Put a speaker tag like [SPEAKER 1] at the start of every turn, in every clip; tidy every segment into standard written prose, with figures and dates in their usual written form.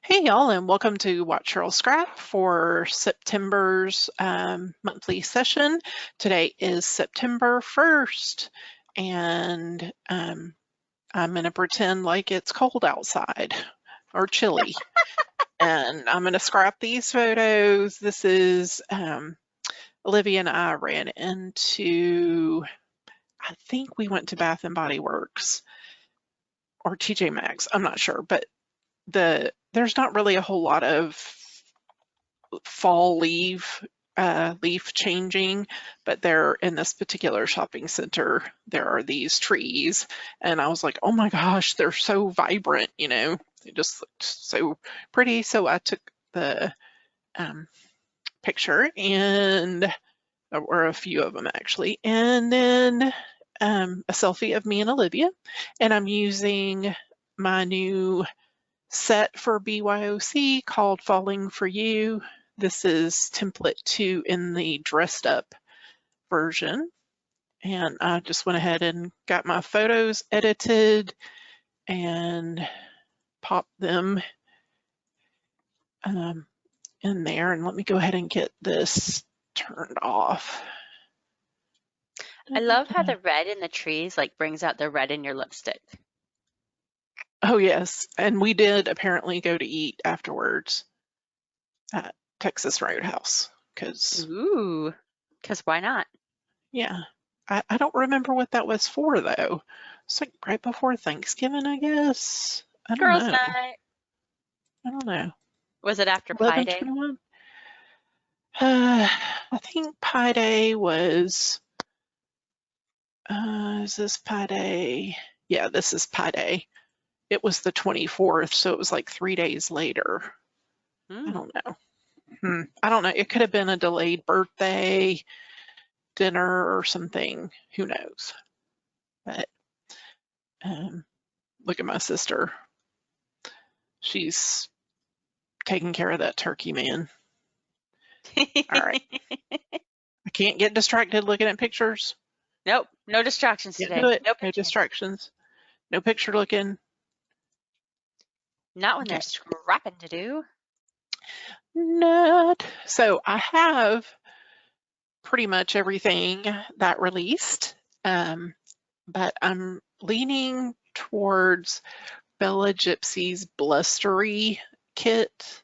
[SPEAKER 1] Hey y'all, and welcome to Watch Cheryl Scrap for September's monthly session. Today is September 1st, and I'm going to pretend like it's cold outside or chilly. And I'm going to scrap these photos. This is Olivia and I ran into, I think we went to Bath and Body Works or TJ Maxx, I'm not sure, but there's not really a whole lot of fall leaf changing, but there in this particular shopping center there are these trees, and I was like, oh my gosh, they're so vibrant, they just looked so pretty. So I took the picture, and or a few of them actually, and then a selfie of me and Olivia, and I'm using my new set for BYOC called Falling for You. This is template 2 in the dressed up version. And I just went ahead and got my photos edited and popped them in there. And let me go ahead and get this turned off.
[SPEAKER 2] I love how the red in the trees brings out the red in your lipstick.
[SPEAKER 1] Oh yes, and we did apparently go to eat afterwards at Texas Roadhouse because
[SPEAKER 2] Why not?
[SPEAKER 1] Yeah, I don't remember what that was for though. It's like right before Thanksgiving, I guess. I don't
[SPEAKER 2] Girls'
[SPEAKER 1] know.
[SPEAKER 2] night.
[SPEAKER 1] I don't know.
[SPEAKER 2] Was it after Pie Day?
[SPEAKER 1] 11/21? I think Pie Day was. Is this Pie Day? Yeah, this is Pie Day. It was the 24th, so it was like 3 days later. I don't know. I don't know. It could have been a delayed birthday dinner or something. Who knows? But look at my sister. She's taking care of that turkey, man. All right. I can't get distracted looking at pictures.
[SPEAKER 2] Nope. No distractions today.
[SPEAKER 1] No distractions. No picture looking.
[SPEAKER 2] Not when there's scrapping to do.
[SPEAKER 1] Not. So I have pretty much everything that released, but I'm leaning towards Bella Gypsy's Blustery kit.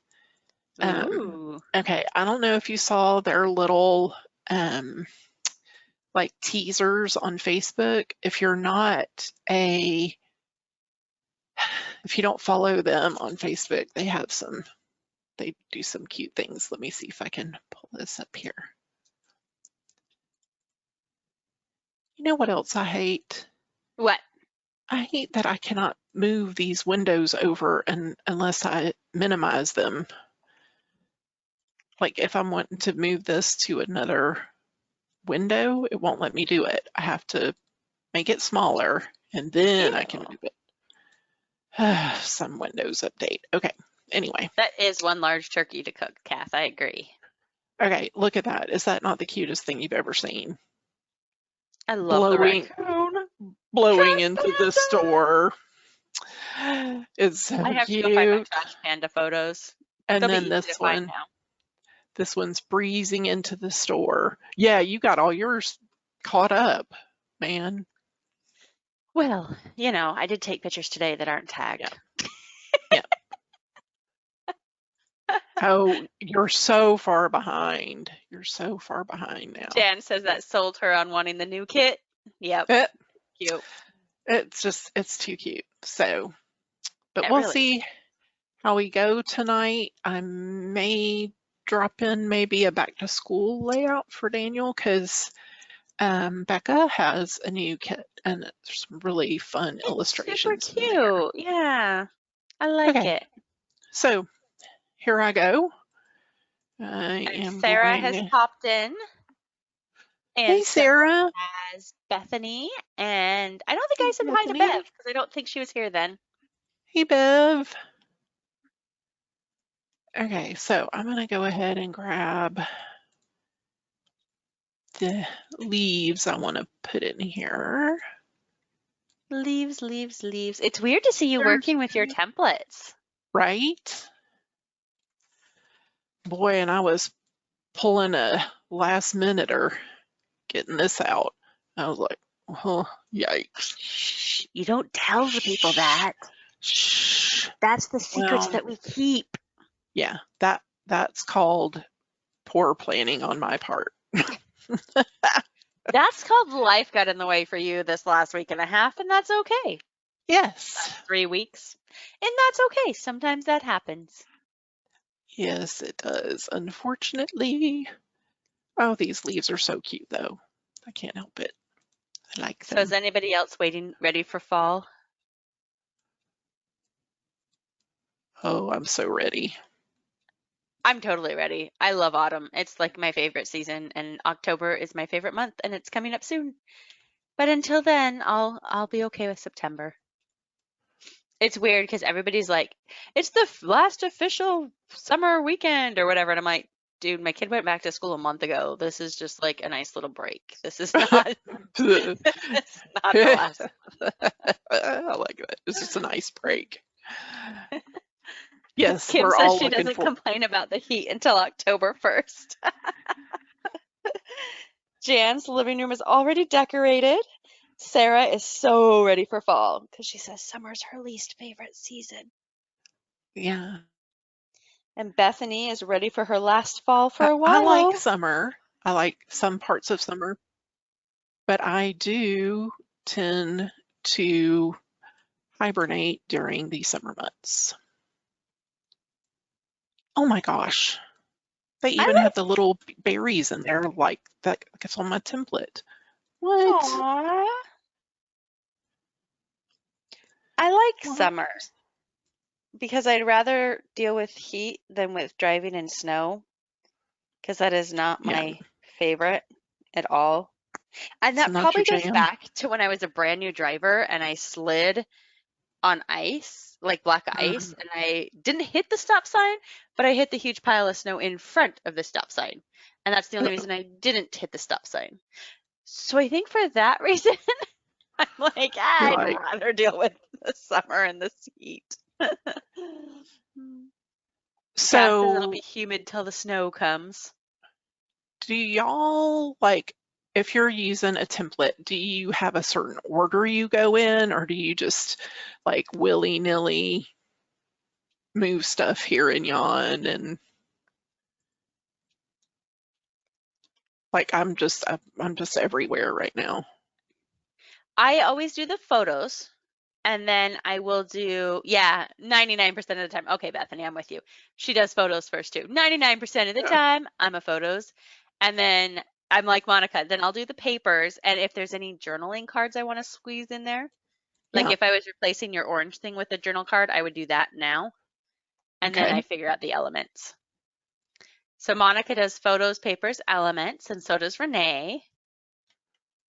[SPEAKER 1] Okay, I don't know if you saw their little like teasers on Facebook. If you don't follow them on Facebook, they do some cute things. Let me see if I can pull this up here. You know what else I hate?
[SPEAKER 2] What?
[SPEAKER 1] I hate that I cannot move these windows over unless I minimize them. Like if I'm wanting to move this to another window, it won't let me do it. I have to make it smaller and then I can move it. Some Windows update. Okay, anyway.
[SPEAKER 2] That is one large turkey to cook, Kath. I agree.
[SPEAKER 1] Okay, look at that. Is that not the cutest thing you've ever seen?
[SPEAKER 2] I love the raccoon.
[SPEAKER 1] Blowing into the store. It's so cute.
[SPEAKER 2] I have to go find my trash panda photos.
[SPEAKER 1] And then this one's breezing into the store. Yeah, you got all yours caught up, man.
[SPEAKER 2] Well, I did take pictures today that aren't tagged.
[SPEAKER 1] Yeah. Oh, you're so far behind. You're so far behind now.
[SPEAKER 2] Jan says that sold her on wanting the new kit. Yep. Cute.
[SPEAKER 1] It's too cute. So, but we'll see how we go tonight. I may drop in maybe a back to school layout for Daniel because Becca has a new kit and there's some really fun illustrations.
[SPEAKER 2] Super cute. Yeah, I like it.
[SPEAKER 1] So here I go.
[SPEAKER 2] Sarah has popped in. And
[SPEAKER 1] hey, Sarah.
[SPEAKER 2] As Bethany, and I don't think I said hi to Bev because I don't think she was here then.
[SPEAKER 1] Hey, Bev. Okay, so I'm going to go ahead and grab the leaves I want to put in here.
[SPEAKER 2] Leaves. It's weird to see you working with your templates.
[SPEAKER 1] Right? boy, and I was pulling a last minute getting this out. I was like, oh, yikes.
[SPEAKER 2] Shh, you don't tell the people
[SPEAKER 1] Shh,
[SPEAKER 2] that.
[SPEAKER 1] shh.
[SPEAKER 2] That's the secrets
[SPEAKER 1] Well,
[SPEAKER 2] that we keep.
[SPEAKER 1] yeah, that's called poor planning on my part.
[SPEAKER 2] That's called life got in the way for you this last week and a half, and that's okay.
[SPEAKER 1] Yes.
[SPEAKER 2] 3 weeks. And that's okay. Sometimes that happens.
[SPEAKER 1] Yes, it does. Unfortunately. Oh, these leaves are so cute, though. I can't help it. I like
[SPEAKER 2] So is
[SPEAKER 1] them.
[SPEAKER 2] anybody else ready for fall?
[SPEAKER 1] Oh, I'm so ready.
[SPEAKER 2] I'm totally ready. I love autumn. It's like my favorite season, and October is my favorite month, and it's coming up soon. But until then, I'll be okay with September. It's weird because everybody's like, it's the last official summer weekend or whatever, and I'm like, dude, my kid went back to school a month ago. This is just like a nice little break. This is not it's not the last.
[SPEAKER 1] I like that. It's just a nice break. Yes,
[SPEAKER 2] Kim
[SPEAKER 1] we're
[SPEAKER 2] says
[SPEAKER 1] all
[SPEAKER 2] she
[SPEAKER 1] looking
[SPEAKER 2] doesn't
[SPEAKER 1] for.
[SPEAKER 2] complain about the heat until October 1st. Jan's living room is already decorated. Sarah is so ready for fall because she says summer's her least favorite season.
[SPEAKER 1] Yeah.
[SPEAKER 2] And Bethany is ready for her last fall for
[SPEAKER 1] I,
[SPEAKER 2] a
[SPEAKER 1] I like
[SPEAKER 2] while.
[SPEAKER 1] summer. I like some parts of summer, but I do tend to hibernate during the summer months. Oh my gosh. They
[SPEAKER 2] I
[SPEAKER 1] even have the little berries in there like that gets on my template.
[SPEAKER 2] like,
[SPEAKER 1] What?
[SPEAKER 2] aww. I like
[SPEAKER 1] What?
[SPEAKER 2] summer because I'd rather deal with heat than with driving in snow because that is not
[SPEAKER 1] Yeah,
[SPEAKER 2] my favorite at all. And
[SPEAKER 1] it's
[SPEAKER 2] that
[SPEAKER 1] not your
[SPEAKER 2] probably goes
[SPEAKER 1] jam.
[SPEAKER 2] back to when I was a brand new driver and I slid on ice, like black ice,
[SPEAKER 1] Mm,
[SPEAKER 2] and I didn't hit the stop sign, but I hit the huge pile of snow in front of the stop sign. And that's the only reason I didn't hit the stop sign. So I think for that reason, I'm like,
[SPEAKER 1] you're
[SPEAKER 2] I'd
[SPEAKER 1] like,
[SPEAKER 2] rather deal with the summer and the heat. Kath says it'll be
[SPEAKER 1] so
[SPEAKER 2] humid till the snow comes.
[SPEAKER 1] do y'all like if you're using a template, do you have a certain order you go in, or do you just like willy-nilly move stuff here and yon? And like I'm just everywhere right now.
[SPEAKER 2] I always do the photos and then I will do, yeah, 99% of the time. Okay, Bethany, I'm with you. She does photos first too. 99% of the
[SPEAKER 1] Yeah.
[SPEAKER 2] time, I'm a photos. And then I'm like Monica, then I'll do the papers. And if there's any journaling cards I want to squeeze in there, like
[SPEAKER 1] Yeah.
[SPEAKER 2] if I was replacing your orange thing with a journal card, I would do that now. And then I
[SPEAKER 1] Okay.
[SPEAKER 2] figure out the elements. So Monica does photos, papers, elements, and so does Renee.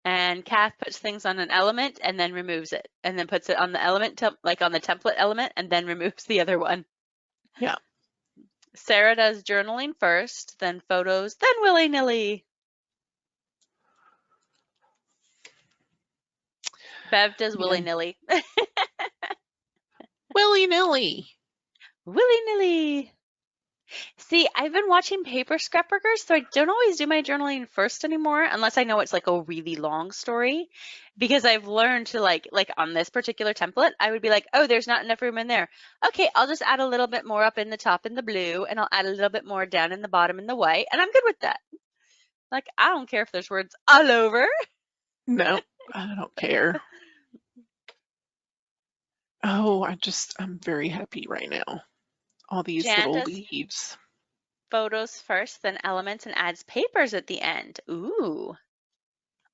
[SPEAKER 2] And Kath puts things on an element and then removes it, and then puts it on the element, like on the template element, and then removes the other one.
[SPEAKER 1] Yeah.
[SPEAKER 2] Sarah does journaling first, then photos, then willy-nilly. Bev does
[SPEAKER 1] Yeah.
[SPEAKER 2] willy-nilly.
[SPEAKER 1] Willy-nilly.
[SPEAKER 2] Willy-nilly. See, I've been watching Paper Scrapbookers, so I don't always do my journaling first anymore, unless I know it's like a really long story. Because I've learned to like on this particular template, I would be like, oh, there's not enough room in there. Okay, I'll just add a little bit more up in the top in the blue, and I'll add a little bit more down in the bottom in the white, and I'm good with that. Like, I don't care if there's words all over.
[SPEAKER 1] No, I don't care. Oh, I'm very happy right now. All these
[SPEAKER 2] Jan
[SPEAKER 1] little
[SPEAKER 2] does
[SPEAKER 1] leaves.
[SPEAKER 2] photos first, then elements, and adds papers at the end. Ooh.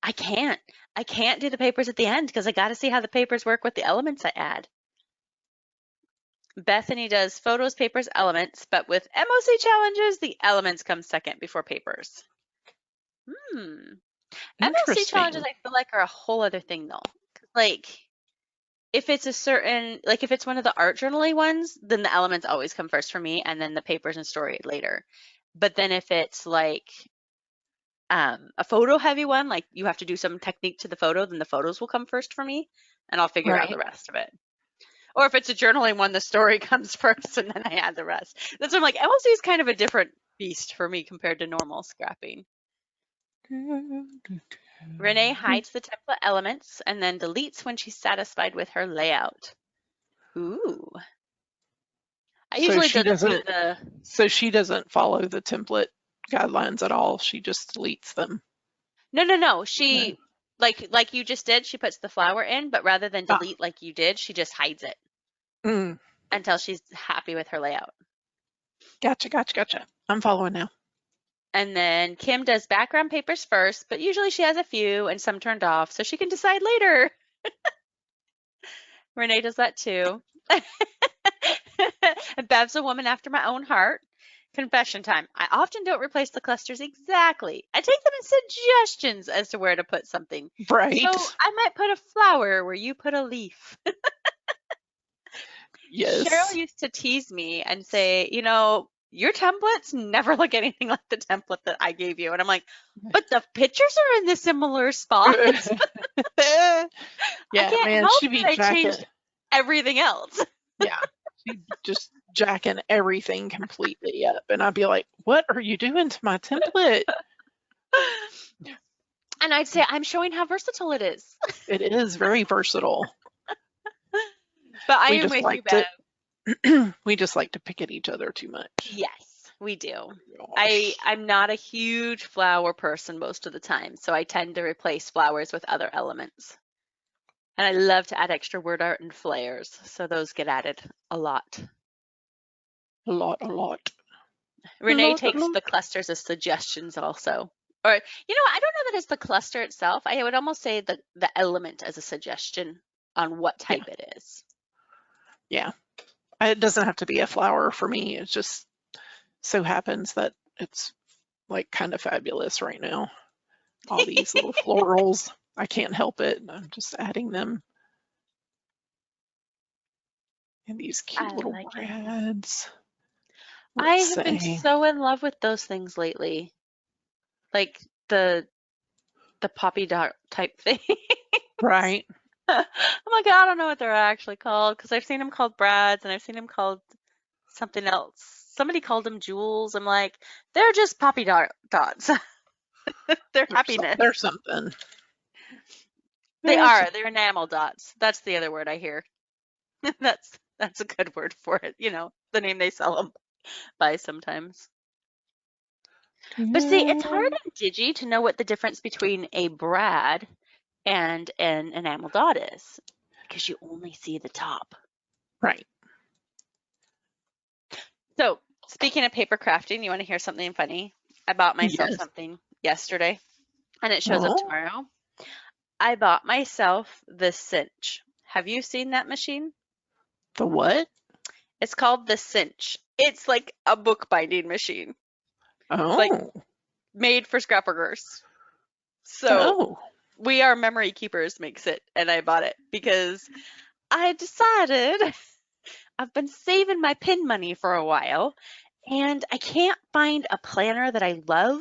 [SPEAKER 2] I can't. I can't do the papers at the end because I got to see how the papers work with the elements I add. Bethany does photos, papers, elements, but with MOC challenges, the elements come second before papers. MOC challenges,
[SPEAKER 1] Interesting.
[SPEAKER 2] I feel like, are a whole other thing though. Like, if it's a certain, like if it's one of the art journaling ones, then the elements always come first for me, and then the papers and story later. But then if it's like a photo heavy one, like you have to do some technique to the photo, then the photos will come first for me, and I'll figure out the
[SPEAKER 1] Right.
[SPEAKER 2] rest of it. Or if it's a journaling one, the story comes first and then I add the rest. That's what I'm like, MLC is kind of a different beast for me compared to normal scrapping. Renee hides the template elements and then deletes when she's satisfied with her layout. Ooh. I
[SPEAKER 1] So
[SPEAKER 2] usually
[SPEAKER 1] she
[SPEAKER 2] delete
[SPEAKER 1] doesn't.
[SPEAKER 2] the.
[SPEAKER 1] So she doesn't follow the template guidelines at all. She just deletes them.
[SPEAKER 2] No.
[SPEAKER 1] No.
[SPEAKER 2] She, like you just did, she puts the flower in, but rather than
[SPEAKER 1] Ah.
[SPEAKER 2] delete like you did, she just hides it
[SPEAKER 1] Mm.
[SPEAKER 2] until she's happy with her layout.
[SPEAKER 1] Gotcha. I'm following now.
[SPEAKER 2] And then Kim does background papers first, but usually she has a few and some turned off, so she can decide later. Renee does that too. And Bev's a woman after my own heart. Confession time. I often don't replace the clusters exactly. I take them in suggestions as to where to put something.
[SPEAKER 1] Right.
[SPEAKER 2] So I might put a flower where you put a leaf.
[SPEAKER 1] Yes.
[SPEAKER 2] Cheryl used to tease me and say, your templates never look anything like the template that I gave you. And I'm like, but the pictures are in the similar spots. I
[SPEAKER 1] Yeah,
[SPEAKER 2] can't
[SPEAKER 1] man,
[SPEAKER 2] help
[SPEAKER 1] she be
[SPEAKER 2] that I
[SPEAKER 1] jacking.
[SPEAKER 2] changed everything else.
[SPEAKER 1] Yeah, she just jacking everything completely up. And I'd be like, what are you doing to my template?
[SPEAKER 2] And I'd say, I'm showing how versatile it is.
[SPEAKER 1] It is very versatile.
[SPEAKER 2] But I
[SPEAKER 1] We
[SPEAKER 2] am
[SPEAKER 1] just
[SPEAKER 2] with you,
[SPEAKER 1] like
[SPEAKER 2] Bev.
[SPEAKER 1] we just like to pick at each other too much.
[SPEAKER 2] Yes, we do.
[SPEAKER 1] Gosh.
[SPEAKER 2] I'm not a huge flower person most of the time, so I tend to replace flowers with other elements. And I love to add extra word art and flares, so those get added a lot.
[SPEAKER 1] A lot.
[SPEAKER 2] Renee takes the clusters as suggestions also. Or, I don't know that it's the cluster itself. I would almost say the element as a suggestion on what type it is.
[SPEAKER 1] Yeah. It doesn't have to be a flower for me. It just so happens that it's like kind of fabulous right now. All these little florals. I can't help it. I'm just adding them. And these cute little
[SPEAKER 2] like
[SPEAKER 1] brads.
[SPEAKER 2] I have been so in love with those things lately. Like the poppy dot type thing.
[SPEAKER 1] Right.
[SPEAKER 2] I'm like, I don't know what they're actually called because I've seen them called brads and I've seen them called something else. Somebody called them jewels. I'm like, they're just poppy dots. They're happiness.
[SPEAKER 1] They're something.
[SPEAKER 2] They are. They're enamel dots. That's the other word I hear. That's a good word for it. The name they sell them by sometimes. But see, it's hard in Digi to know what the difference between a brad and an enamel dot is because you only see the top.
[SPEAKER 1] Right.
[SPEAKER 2] So, speaking of paper crafting, you want to hear something funny? I bought myself something yesterday, and it shows up tomorrow. I bought myself the Cinch. Have you seen that machine?
[SPEAKER 1] The what?
[SPEAKER 2] It's called the Cinch. It's like a bookbinding machine.
[SPEAKER 1] Oh.
[SPEAKER 2] Like made for scrapbookers. So We Are Memory Keepers makes it, and I bought it because I decided I've been saving my pin money for a while, and I can't find a planner that I love,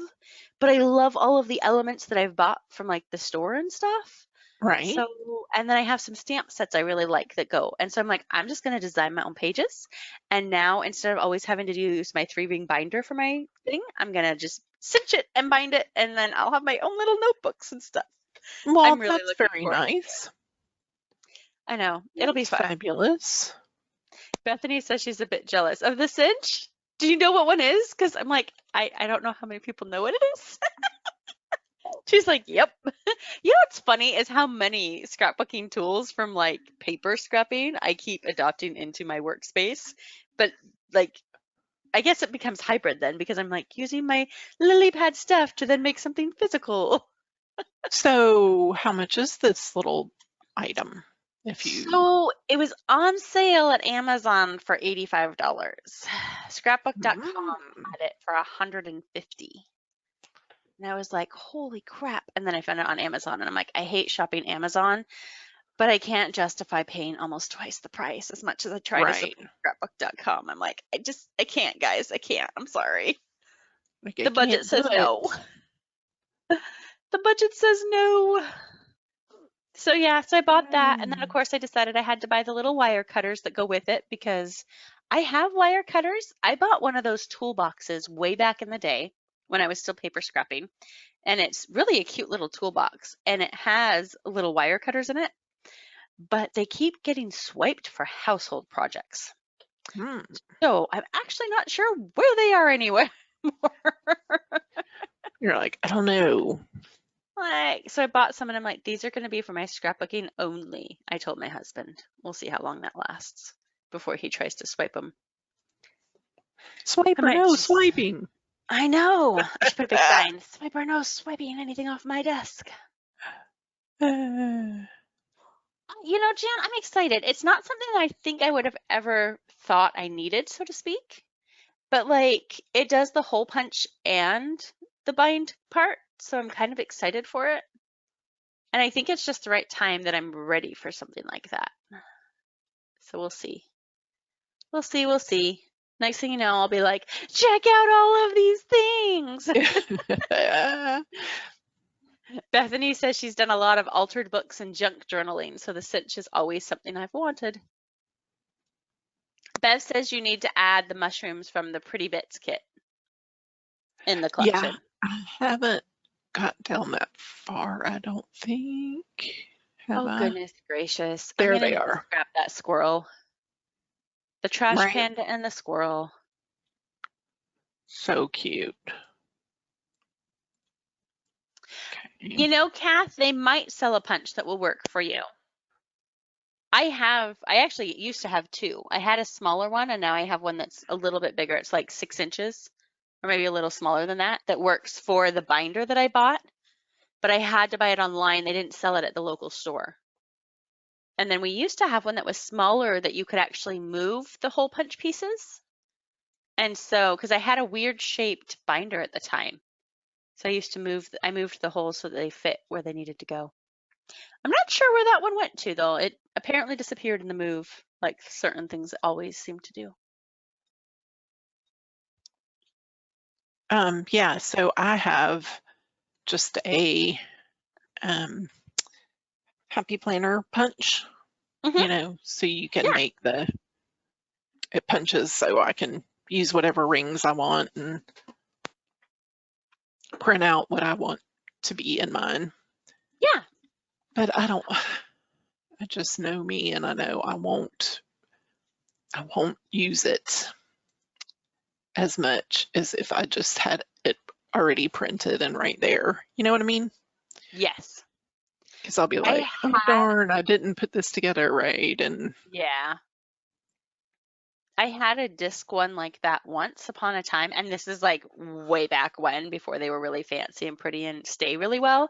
[SPEAKER 2] but I love all of the elements that I've bought from like the store and stuff.
[SPEAKER 1] Right.
[SPEAKER 2] So, and then I have some stamp sets I really like that go. And so I'm like, I'm just going to design my own pages. And now instead of always having to use my 3-ring binder for my thing, I'm going to just cinch it and bind it. And then I'll have my own little notebooks and stuff.
[SPEAKER 1] Well,
[SPEAKER 2] I'm really
[SPEAKER 1] that's very nice.
[SPEAKER 2] I know. It'll be fun.
[SPEAKER 1] Fabulous.
[SPEAKER 2] Bethany says she's a bit jealous of the cinch. Do you know what one is? Because I'm like, I don't know how many people know what it is. She's like, yep. What's funny is how many scrapbooking tools from like paper scrapping I keep adopting into my workspace. But like, I guess it becomes hybrid then because I'm like using my lily pad stuff to then make something physical.
[SPEAKER 1] So how much is this little item?
[SPEAKER 2] So it was on sale at Amazon for $85. Scrapbook.com had it for $150. And I was like, holy crap. And then I found it on Amazon and I'm like, I hate shopping Amazon, but I can't justify paying almost twice the price as much as I try to support scrapbook.com. I'm like, I can't, guys. I can't. I'm sorry. The budget says no. The budget says no. So yeah, so I bought that. And then of course I decided I had to buy the little wire cutters that go with it because I have wire cutters. I bought one of those toolboxes way back in the day when I was still paper scrapping, and it's really a cute little toolbox, and it has little wire cutters in it, but they keep getting swiped for household projects.
[SPEAKER 1] Hmm.
[SPEAKER 2] So I'm actually not sure where they are anywhere.
[SPEAKER 1] You're like, I don't know.
[SPEAKER 2] So I bought some and I'm like, these are going to be for my scrapbooking only. I told my husband. We'll see how long that lasts before he tries to swipe them.
[SPEAKER 1] Swipe or no swiping.
[SPEAKER 2] I know. I should put a big sign. Swipe or no swiping anything off my desk. You know, Jan, I'm excited. It's not something that I think I would have ever thought I needed, so to speak. But like, it does the hole punch and the bind part, so I'm kind of excited for it. And I think it's just the right time that I'm ready for something like that. So we'll see. We'll see, we'll see. Next thing you know, I'll be like, check out all of these things. Bethany says she's done a lot of altered books and junk journaling, so the cinch is always something I've wanted. Bev says you need to add the mushrooms from the Pretty Bits kit in the collection.
[SPEAKER 1] Yeah, I haven't got down that far, I don't think.
[SPEAKER 2] Goodness gracious.
[SPEAKER 1] There they are.
[SPEAKER 2] Scrap that squirrel. The trash panda and the squirrel.
[SPEAKER 1] So cute.
[SPEAKER 2] Okay. You know, Kath, they might sell a punch that will work for you. I actually used to have two. I had a smaller one and now I have one that's a little bit bigger. It's like 6 inches or maybe a little smaller than that works for the binder that I bought. But I had to buy it online. They didn't sell it at the local store. And then we used to have one that was smaller that you could actually move the hole punch pieces. And so, because I had a weird shaped binder at the time. So I moved the holes so that they fit where they needed to go. I'm not sure where that one went to though. It apparently disappeared in the move, like certain things always seem to do.
[SPEAKER 1] Yeah, so I have just a happy planner punch, you know, so you can make it punches so I can use whatever rings I want and print out what I want to be in mine.
[SPEAKER 2] Yeah.
[SPEAKER 1] But I just know me and I know I won't use it as much as if I just had it already printed and right there. You know what I mean?
[SPEAKER 2] Yes.
[SPEAKER 1] Because I'll be like, oh darn, I didn't put this together right. And
[SPEAKER 2] yeah. I had a disc one like that once upon a time, and this is like way back when, before they were really fancy and pretty and stay really well.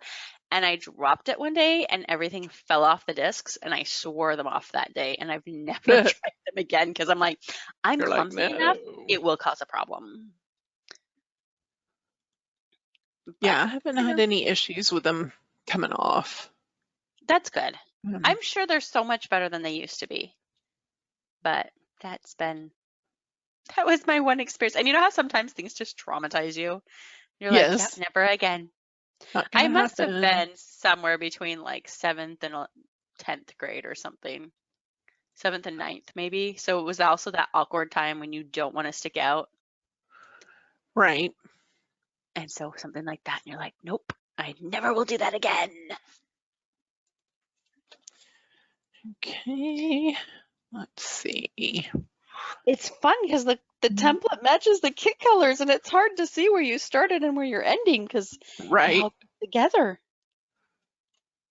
[SPEAKER 2] And I dropped it one day and everything fell off the discs and I swore them off that day and I've never tried them again because I'm like, I'm clumsy enough, it will cause a problem.
[SPEAKER 1] Yeah, I haven't had any issues with them coming off.
[SPEAKER 2] That's good. I'm sure they're so much better than they used to be. But that was my one experience. And you know how sometimes things just traumatize you? You're like, yep, never again. I must have been somewhere between like 7th and 10th grade or something. 7th and 9th maybe. So it was also that awkward time when you don't want to stick out.
[SPEAKER 1] Right.
[SPEAKER 2] And so something like that, and you're like, nope, I never will do that again.
[SPEAKER 1] Okay, let's see.
[SPEAKER 2] It's fun because the template matches the kit colors, and it's hard to see where you started and where you're ending because
[SPEAKER 1] right
[SPEAKER 2] all together.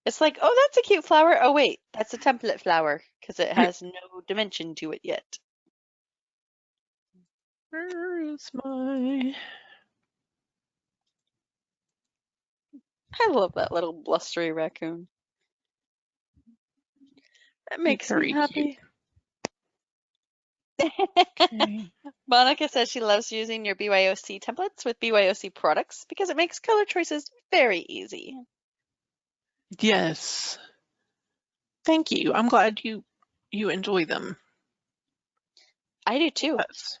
[SPEAKER 2] It's like, oh, that's a cute flower. Oh wait, that's a template flower because it has no dimension to it yet.
[SPEAKER 1] Where is my?
[SPEAKER 2] I love that little blustery raccoon. That makes me happy. Okay. Monica says she loves using your BYOC templates with BYOC products because it makes color choices very easy.
[SPEAKER 1] Yes. Thank you. I'm glad you enjoy them.
[SPEAKER 2] I do too.
[SPEAKER 1] Yes.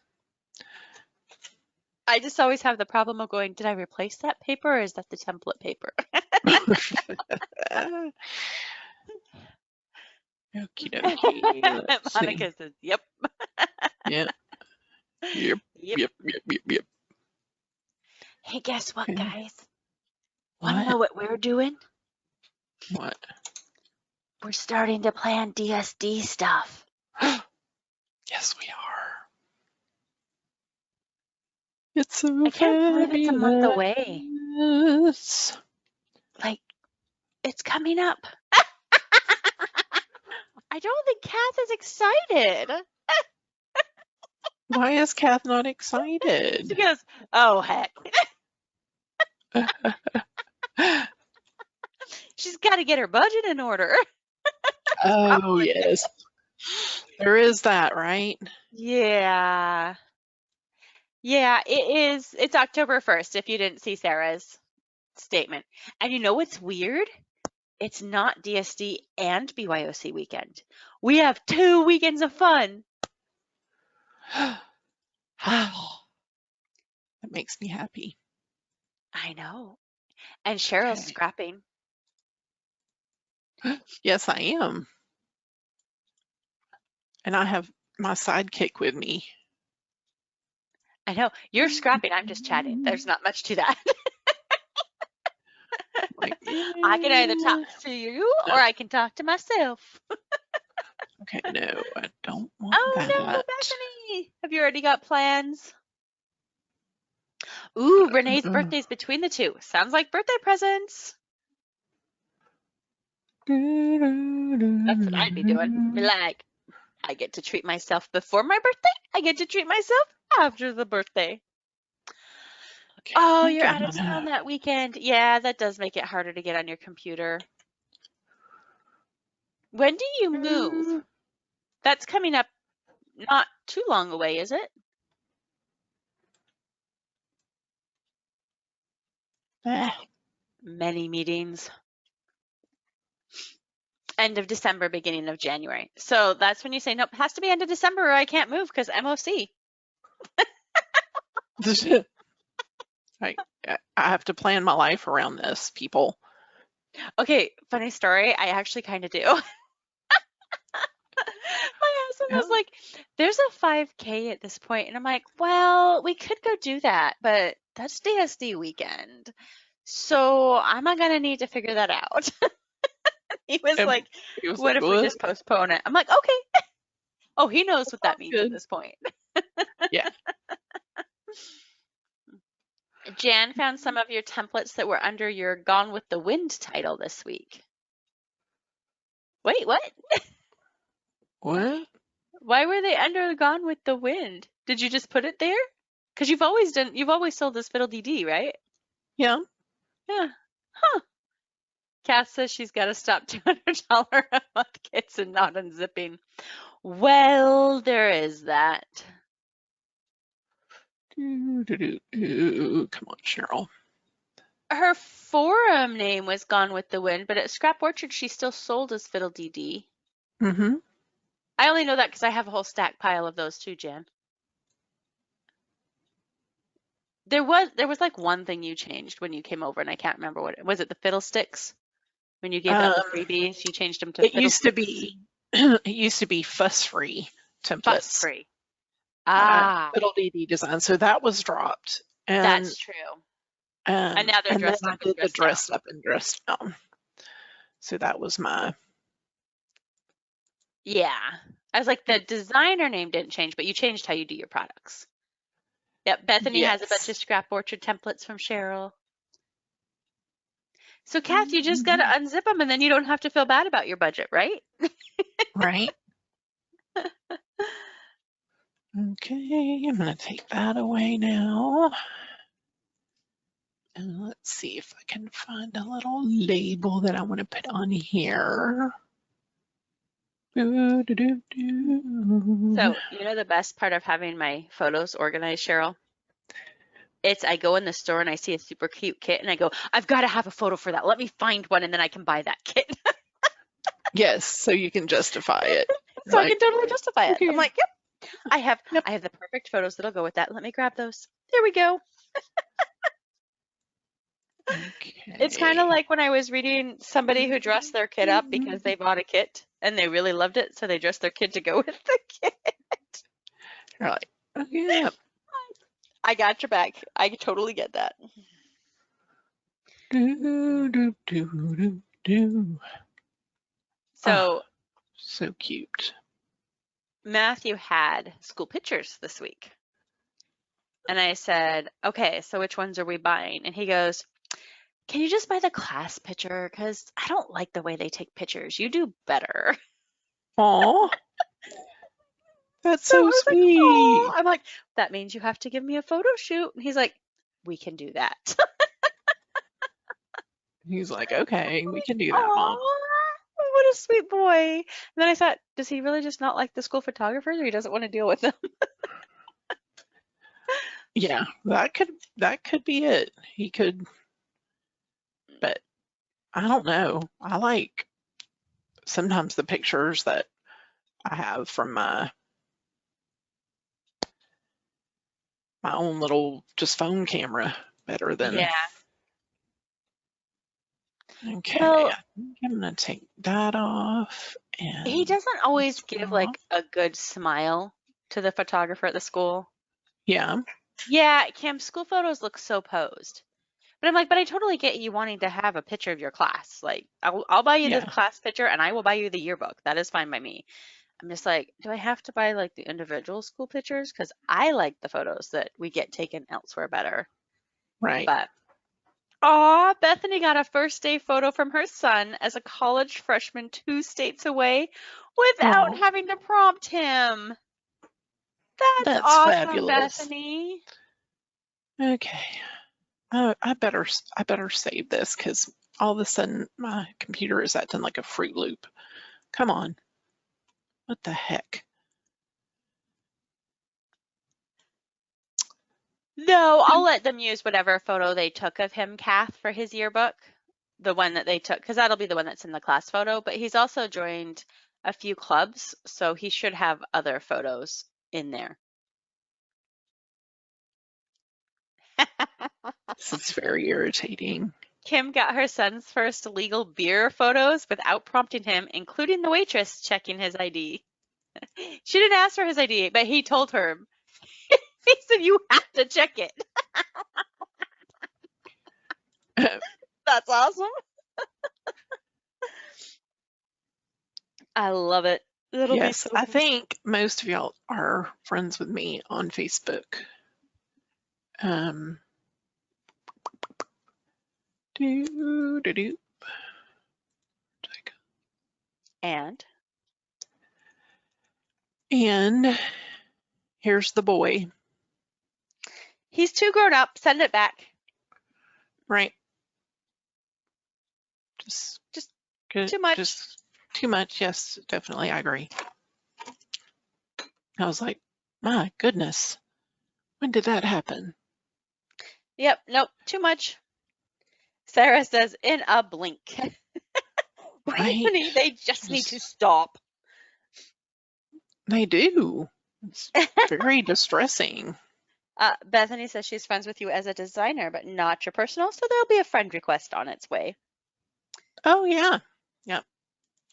[SPEAKER 2] I just always have the problem of going, did I replace that paper or is that the template paper?
[SPEAKER 1] Okie dokie.
[SPEAKER 2] Monica says, yep.
[SPEAKER 1] Yeah. Yep.
[SPEAKER 2] Yep.
[SPEAKER 1] Yep.
[SPEAKER 2] Hey, guess what,
[SPEAKER 1] Okay.
[SPEAKER 2] guys? Want to
[SPEAKER 1] What?
[SPEAKER 2] know what we're doing?
[SPEAKER 1] What?
[SPEAKER 2] We're starting to plan DSD stuff.
[SPEAKER 1] Yes, we are. It's so
[SPEAKER 2] I can't believe it's a month away.
[SPEAKER 1] fabulous.
[SPEAKER 2] Like, it's coming up. I don't think Kath is excited.
[SPEAKER 1] Why is Kath not
[SPEAKER 2] She
[SPEAKER 1] excited?
[SPEAKER 2] goes, oh, heck. She's got to get her budget in order.
[SPEAKER 1] Oh, yes. There is that, right?
[SPEAKER 2] Yeah. Yeah, it is. It's October 1st, if you didn't see Sarah's statement. And you know what's weird? It's not DSD and BYOC weekend. We have 2 weekends of fun.
[SPEAKER 1] That makes me happy.
[SPEAKER 2] I know. And Cheryl's
[SPEAKER 1] Okay.
[SPEAKER 2] scrapping.
[SPEAKER 1] Yes, I am. And I have my sidekick with me.
[SPEAKER 2] I know. You're scrapping. I'm just chatting. There's not much to that.
[SPEAKER 1] Like,
[SPEAKER 2] I can either talk to you or I can talk to myself.
[SPEAKER 1] okay, no, I don't want
[SPEAKER 2] Oh,
[SPEAKER 1] that.
[SPEAKER 2] no, Bethany. Have you already got plans? Ooh, Renee's birthday's between the two. Sounds like birthday presents. That's what I'd be doing. Be like, I get to treat myself before my birthday. I get to treat myself after the birthday.
[SPEAKER 1] Okay,
[SPEAKER 2] Oh, you're out of town that weekend. Yeah, that does make it harder to get on your computer. When do you move? That's coming up not too long away, is it? Many meetings. End of December, beginning of January. So that's when you say, nope, it has to be end of December or I can't move because MOC.
[SPEAKER 1] I have to plan my life around this, people.
[SPEAKER 2] Okay, funny story. I actually kind of do. My husband was like, there's a 5K at this point. And I'm like, well, we could go do that, but that's DSD weekend. So I'm not going to need to figure that out. He was like, what if we just postpone it? I'm like, okay. Oh, he knows what that means at this point.
[SPEAKER 1] Yeah.
[SPEAKER 2] Jan found some of your templates that were under your Gone with the Wind title this week. Wait, what?
[SPEAKER 1] What?
[SPEAKER 2] Why were they under Gone with the Wind? Did you just put it there? Because you've always sold this Fiddle-Dee-Dee, right?
[SPEAKER 1] Yeah.
[SPEAKER 2] Yeah. Huh. Cass says she's got to stop $200 a month kits and not unzipping. Well, there is that.
[SPEAKER 1] Come on, Cheryl.
[SPEAKER 2] Her forum name was Gone with the Wind, but at Scrap Orchard she still sold as Fiddle-Dee-Dee.
[SPEAKER 1] Mm-hmm.
[SPEAKER 2] I only know that because I have a whole stack pile of those too, Jan. There was like one thing you changed when you came over, and I can't remember what it was. It the Fiddlesticks? When you gave out the freebies, you changed them to
[SPEAKER 1] it used to be fuss-free templates.
[SPEAKER 2] Fuss-free. Ah.
[SPEAKER 1] Fiddle-Dee-Dee design. So that was dropped. And,
[SPEAKER 2] that's true. And now they're dressed up and dressed
[SPEAKER 1] up and dressed down. So that was my.
[SPEAKER 2] Yeah. I was like, the designer name didn't change, but you changed how you do your products. Yep. Bethany has a bunch of Scrap Orchard templates from Cheryl. So, Kath, you just got to unzip them and then you don't have to feel bad about your budget, right?
[SPEAKER 1] Right. Okay, I'm going to take that away now. And let's see if I can find a little label that I want to put on here. So,
[SPEAKER 2] you know the best part of having my photos organized, Cheryl? I go in the store and I see a super cute kit and I go, I've got to have a photo for that. Let me find one and then I can buy that kit.
[SPEAKER 1] Yes, so you can justify it.
[SPEAKER 2] So I can totally justify it.
[SPEAKER 1] Okay.
[SPEAKER 2] I'm like, yep, I have the perfect photos that'll go with that. Let me grab those. There we go.
[SPEAKER 1] Okay.
[SPEAKER 2] It's kind of like when I was reading somebody who dressed their kid up because they bought a kit and they really loved it, so they dressed their kid to go with the kit.
[SPEAKER 1] You're like, oh, yeah.
[SPEAKER 2] I got your back. I totally get that.
[SPEAKER 1] Do, do, do, do, do.
[SPEAKER 2] So
[SPEAKER 1] So cute.
[SPEAKER 2] Matthew had school pictures this week. And I said, okay, so which ones are we buying? And he goes, can you just buy the class picture? Because I don't like the way they take pictures. You do better.
[SPEAKER 1] Aw, that's
[SPEAKER 2] So I
[SPEAKER 1] so
[SPEAKER 2] was like, oh,
[SPEAKER 1] sweet.
[SPEAKER 2] I'm like, that means you have to give me a photo shoot. And he's like, we can do that.
[SPEAKER 1] He's like, okay, we can do that, Mom.
[SPEAKER 2] Oh, what a sweet boy. And then I thought, does he really just not like the school photographers, or he doesn't want to deal with them?
[SPEAKER 1] Yeah, that could be it. He could, but I don't know. I like sometimes the pictures that I have from my own little just phone camera better than.
[SPEAKER 2] Yeah.
[SPEAKER 1] Okay,
[SPEAKER 2] Well,
[SPEAKER 1] I think I'm gonna take that off and
[SPEAKER 2] he doesn't always
[SPEAKER 1] this
[SPEAKER 2] give
[SPEAKER 1] one
[SPEAKER 2] like
[SPEAKER 1] off.
[SPEAKER 2] a good smile to the photographer at the school.
[SPEAKER 1] Yeah,
[SPEAKER 2] Yeah, Kim, school photos look so posed. But I'm like, but I totally get you wanting to have a picture of your class. Like, I'll buy you the
[SPEAKER 1] yeah,
[SPEAKER 2] class picture and I will buy you the yearbook. That is fine by me. I'm just like, do I have to buy like the individual school pictures? Because I like the photos that we get taken elsewhere better.
[SPEAKER 1] right.
[SPEAKER 2] But, aw, Bethany got a first day photo from her son as a college freshman 2 states away without
[SPEAKER 1] Oh,
[SPEAKER 2] having to prompt him. That's
[SPEAKER 1] that's
[SPEAKER 2] awesome,
[SPEAKER 1] fabulous.
[SPEAKER 2] Bethany.
[SPEAKER 1] Okay, I better save this because all of a sudden my computer is acting like a Fruit Loop. Come on, what the heck?
[SPEAKER 2] No, I'll let them use whatever photo they took of him, Kath, for his yearbook. The one that they took, because that'll be the one that's in the class photo. But he's also joined a few clubs, so he should have other photos in there.
[SPEAKER 1] This is very irritating.
[SPEAKER 2] Kim got her son's first legal beer photos without prompting him, including the waitress checking his ID. She didn't ask for his ID, but he told her. He said, you have to check it. That's awesome. I love it. It'll be
[SPEAKER 1] Yes,
[SPEAKER 2] so
[SPEAKER 1] I
[SPEAKER 2] fun.
[SPEAKER 1] think most of y'all are friends with me on Facebook. Um, do, do, do. And here's the boy,
[SPEAKER 2] He's too grown up. Send it back.
[SPEAKER 1] right? Just good,
[SPEAKER 2] Too much.
[SPEAKER 1] just too much. Yes, definitely, I agree. I was like, my goodness, when did that happen?
[SPEAKER 2] Yep. Nope. Too much. Sarah says in a blink.
[SPEAKER 1] Right?
[SPEAKER 2] Honey, they just need to stop.
[SPEAKER 1] They do. It's very distressing.
[SPEAKER 2] Bethany says she's friends with you as a designer, but not your personal, so there'll be a friend request on its way.
[SPEAKER 1] Oh yeah, yeah.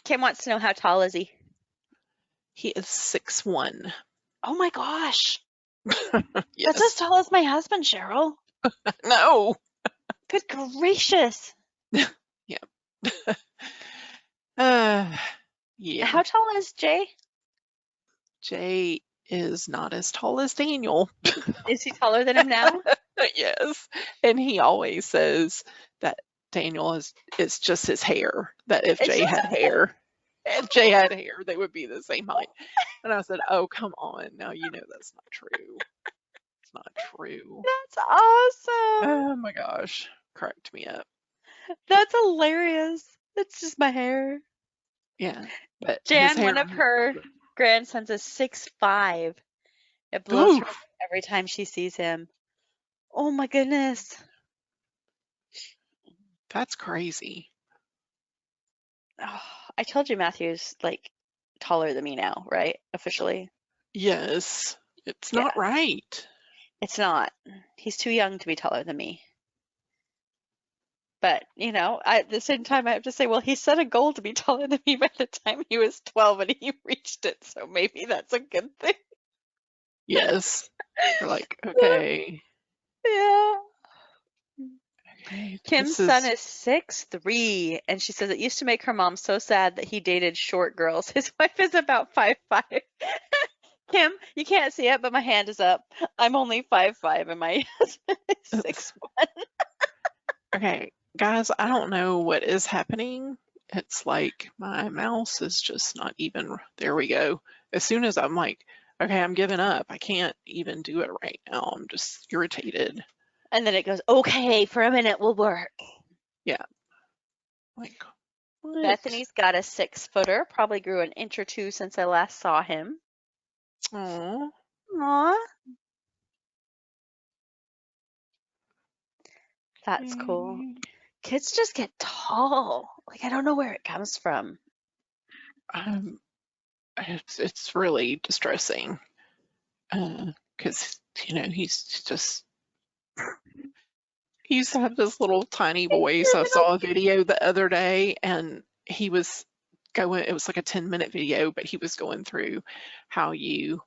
[SPEAKER 2] Kim wants to know, how tall is he?
[SPEAKER 1] He is 6'1".
[SPEAKER 2] Oh my gosh.
[SPEAKER 1] Yes.
[SPEAKER 2] That's as tall as my husband, Cheryl.
[SPEAKER 1] No.
[SPEAKER 2] Good gracious.
[SPEAKER 1] Yeah. Yeah.
[SPEAKER 2] How tall is Jay?
[SPEAKER 1] Jay is not as tall as Daniel.
[SPEAKER 2] Is he taller than him now?
[SPEAKER 1] Yes. And he always says that Daniel is just his hair. That if Jay had hair, they would be the same height. And I said, oh, come on. Now you know that's not true. It's not true.
[SPEAKER 2] That's awesome.
[SPEAKER 1] Oh my gosh. Cracked me up.
[SPEAKER 2] That's hilarious. That's just my hair.
[SPEAKER 1] Yeah. But his
[SPEAKER 2] Jan,
[SPEAKER 1] hair.
[SPEAKER 2] one of her grandsons, is 6'5". It blows her
[SPEAKER 1] Oof.
[SPEAKER 2] every time she sees him. Oh my goodness.
[SPEAKER 1] That's crazy.
[SPEAKER 2] Oh, I told you Matthew's like taller than me now, right? Officially.
[SPEAKER 1] Yes. It's not right.
[SPEAKER 2] It's not. He's too young to be taller than me. But, at the same time, I have to say, well, he set a goal to be taller than me by the time he was 12 and he reached it. So maybe that's a good thing.
[SPEAKER 1] Yes. You're like, okay,
[SPEAKER 2] Yeah.
[SPEAKER 1] okay,
[SPEAKER 2] Kim's
[SPEAKER 1] this
[SPEAKER 2] son
[SPEAKER 1] is,
[SPEAKER 2] is 6'3", and she says it used to make her mom so sad that he dated short girls. His wife is about 5'5". Kim, you can't see it, but my hand is up. I'm only 5'5", and my husband is 6'1".
[SPEAKER 1] okay, guys, I don't know what is happening. It's like my mouse is just not even, there we go. As soon as I'm like, okay, I'm giving up. I can't even do it right now. I'm just irritated.
[SPEAKER 2] And then it goes, okay, for a minute will work.
[SPEAKER 1] Yeah. Like, what?
[SPEAKER 2] Bethany's got a 6-footer, probably grew an inch or two since I last saw him.
[SPEAKER 1] Oh,
[SPEAKER 2] Aw, that's cool. Kids just get tall. Like, I don't know where it comes from.
[SPEAKER 1] it's really distressing. Because, he used to have this little tiny voice. I saw a video the other day and he was it was like a 10-minute video, but he was going through how you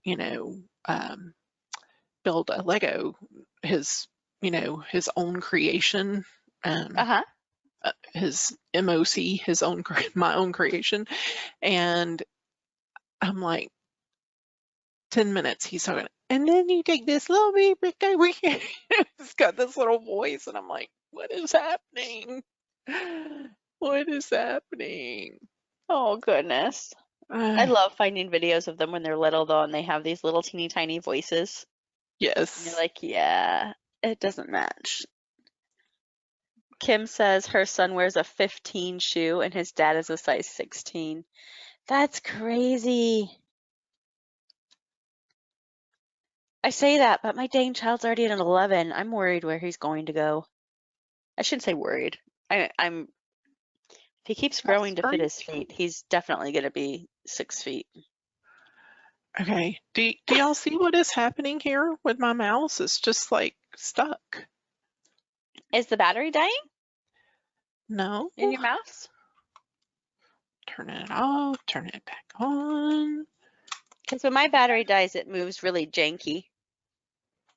[SPEAKER 1] know, build a Lego, his, his own creation,
[SPEAKER 2] Uh-huh.
[SPEAKER 1] his MOC, my own creation. And I'm like, 10 minutes he's talking, and then you take this little bit over here. It's got this little voice, and I'm like, what is happening? What is happening?
[SPEAKER 2] Oh, goodness. I love finding videos of them when they're little, though, and they have these little teeny tiny voices. And you're
[SPEAKER 1] Yes.
[SPEAKER 2] like, yeah, it doesn't match. Kim says her son wears a 15 shoe and his dad is a size 16. That's crazy. I say that, but my dang child's already at an 11. I'm worried where he's going to go. I shouldn't say worried. I'm if he keeps growing to fit his feet, he's definitely going to be 6 feet.
[SPEAKER 1] Okay. Do y'all see what is happening here with my mouse? It's just like stuck.
[SPEAKER 2] Is the battery dying
[SPEAKER 1] No.
[SPEAKER 2] in your mouse?
[SPEAKER 1] Turn it off, turn it back on.
[SPEAKER 2] Because when my battery dies, it moves really janky.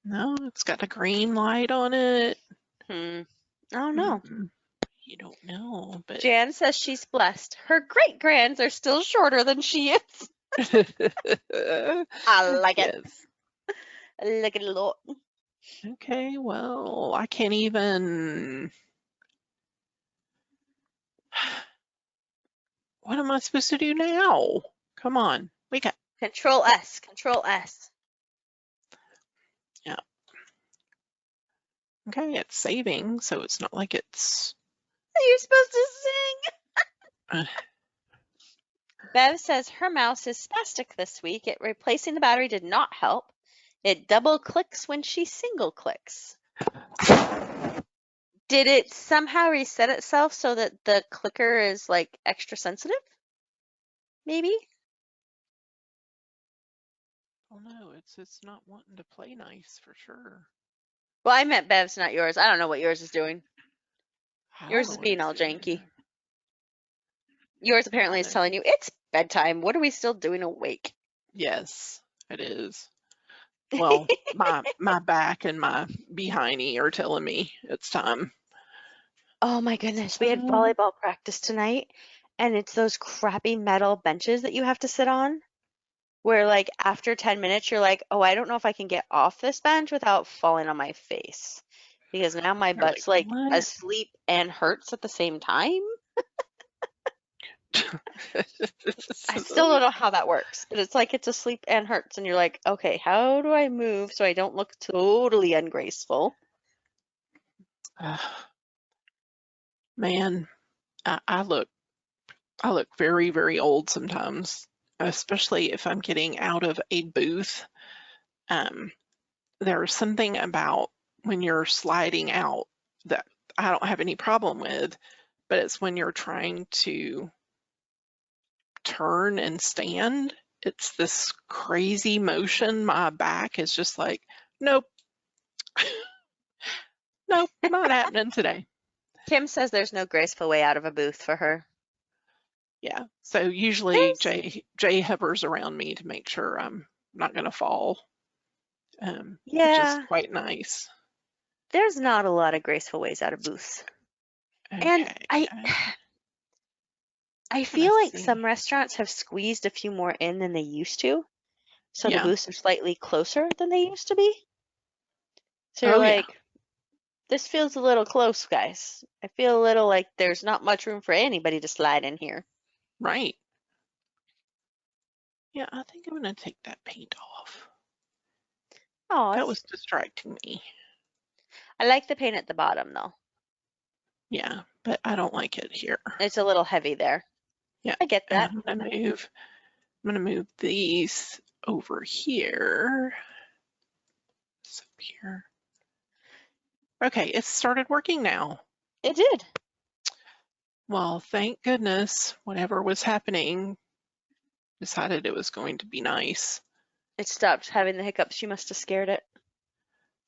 [SPEAKER 1] No, it's got a green light on it.
[SPEAKER 2] I don't know.
[SPEAKER 1] You don't know, but
[SPEAKER 2] Jan says she's blessed. Her great-grands are still shorter than she is. I like it.
[SPEAKER 1] yes.
[SPEAKER 2] I like it a lot.
[SPEAKER 1] Okay, well, I can't even. What am I supposed to do now? Come on, wake up.
[SPEAKER 2] Control S. Control S.
[SPEAKER 1] Yeah. Okay, it's saving, so it's not like it's.
[SPEAKER 2] You're supposed to sing.
[SPEAKER 1] Uh,
[SPEAKER 2] Bev says her mouse is spastic this week. Replacing the battery did not help. It double clicks when she single clicks. Did it somehow reset itself so that the clicker is like extra sensitive? Maybe?
[SPEAKER 1] oh no, it's not wanting to play nice for sure.
[SPEAKER 2] Well, I meant Bev's, not yours. I don't know what yours is doing.
[SPEAKER 1] I
[SPEAKER 2] Yours
[SPEAKER 1] don't
[SPEAKER 2] is
[SPEAKER 1] know what
[SPEAKER 2] being
[SPEAKER 1] it's
[SPEAKER 2] all
[SPEAKER 1] doing.
[SPEAKER 2] janky. Yours apparently is telling you it's bedtime. What are we still doing awake?
[SPEAKER 1] Yes, it is. Well, my back and my behindy are telling me it's time.
[SPEAKER 2] Oh my goodness, we had volleyball practice tonight, and it's those crappy metal benches that you have to sit on, where like after 10 minutes you're like, oh, I don't know if I can get off this bench without falling on my face. Because now my
[SPEAKER 1] You're
[SPEAKER 2] butt's like
[SPEAKER 1] what?
[SPEAKER 2] asleep and hurts at the same time. I still don't know how that works, but it's like it's asleep and hurts, and you're like, okay, how do I move so I don't look totally ungraceful?
[SPEAKER 1] Man, I look very, very old sometimes, especially if I'm getting out of a booth. There's something about when you're sliding out that I don't have any problem with, but it's when you're trying to turn and stand. It's this crazy motion. My back is just like, nope, nope, not happening today.
[SPEAKER 2] Kim says there's no graceful way out of a booth for her.
[SPEAKER 1] Yeah. So usually Jay hovers around me to make sure I'm not going to fall, which is
[SPEAKER 2] Yeah,
[SPEAKER 1] quite nice.
[SPEAKER 2] there's not a lot of graceful ways out of booths. And
[SPEAKER 1] Okay,
[SPEAKER 2] I
[SPEAKER 1] I'm gonna
[SPEAKER 2] feel like
[SPEAKER 1] see.
[SPEAKER 2] some restaurants have squeezed a few more in than they used to. So the
[SPEAKER 1] Yeah.
[SPEAKER 2] booths are slightly closer than they used to be. So you're
[SPEAKER 1] Oh yeah.
[SPEAKER 2] like, this feels a little close, guys. I feel a little like there's not much room for anybody to slide in here.
[SPEAKER 1] Right. Yeah, I think I'm gonna take that paint off.
[SPEAKER 2] Oh,
[SPEAKER 1] That was distracting me.
[SPEAKER 2] I like the paint at the bottom though.
[SPEAKER 1] Yeah, but I don't like it here.
[SPEAKER 2] It's a little heavy there.
[SPEAKER 1] Yeah,
[SPEAKER 2] I get that.
[SPEAKER 1] I'm gonna move these over here. It's up here. Okay, it started working now.
[SPEAKER 2] It did.
[SPEAKER 1] Well, thank goodness whatever was happening decided it was going to be nice.
[SPEAKER 2] It stopped having the hiccups. You must have scared it.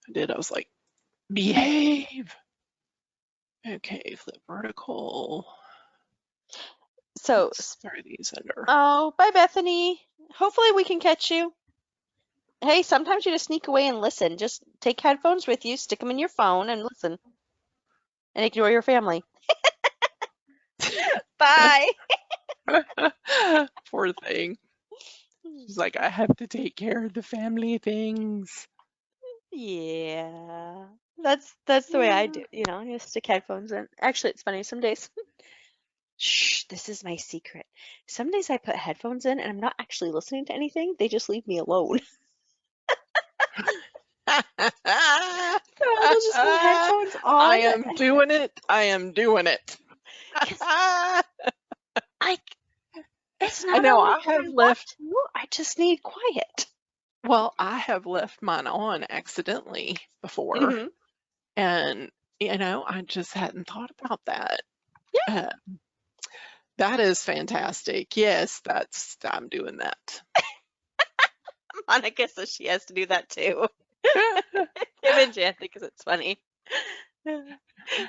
[SPEAKER 1] I did. I was like, behave. Okay, flip vertical.
[SPEAKER 2] So,
[SPEAKER 1] Let's throw these under.
[SPEAKER 2] oh, bye, Bethany. Hopefully we can catch you. Hey, sometimes you just sneak away and listen. Just take headphones with you, stick them in your phone, and listen. And ignore your family. Bye.
[SPEAKER 1] Poor thing. She's like, I have to take care of the family things.
[SPEAKER 2] Yeah. That's the way I do, you know, you stick headphones in. Actually, it's funny some days. Shh, this is my secret. Some days I put headphones in and I'm not actually listening to anything. They just leave me alone. So I'll just have headphones on.
[SPEAKER 1] I am doing it. I am doing it.
[SPEAKER 2] It's not
[SPEAKER 1] I know
[SPEAKER 2] always
[SPEAKER 1] I have
[SPEAKER 2] what
[SPEAKER 1] left.
[SPEAKER 2] want to, I just need quiet.
[SPEAKER 1] Well, I have left mine on accidentally before,
[SPEAKER 2] Mhm.
[SPEAKER 1] and you know, I just hadn't thought about that.
[SPEAKER 2] Yeah.
[SPEAKER 1] That is fantastic. Yes, I'm doing that.
[SPEAKER 2] Monica says she has to do that too. Kim and Jan think it's funny.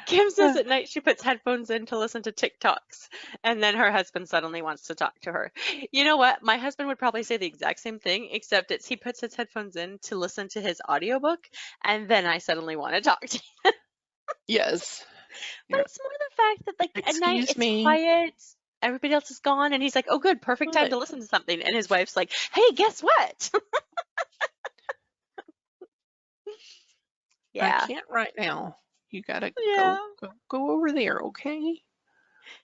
[SPEAKER 2] Kim says at night she puts headphones in to listen to TikToks, and then her husband suddenly wants to talk to her. You know what? My husband would probably say the exact same thing, except he puts his headphones in to listen to his audiobook, and then I suddenly want to talk to him.
[SPEAKER 1] Yes.
[SPEAKER 2] But it's more the fact that like at night
[SPEAKER 1] Excuse
[SPEAKER 2] it's
[SPEAKER 1] me.
[SPEAKER 2] quiet, everybody else is gone, and he's like, "Oh, good, perfect time to listen to something." And his wife's like, "Hey, guess what?" Yeah.
[SPEAKER 1] I can't right now. You gotta
[SPEAKER 2] Yeah.
[SPEAKER 1] go over there, okay?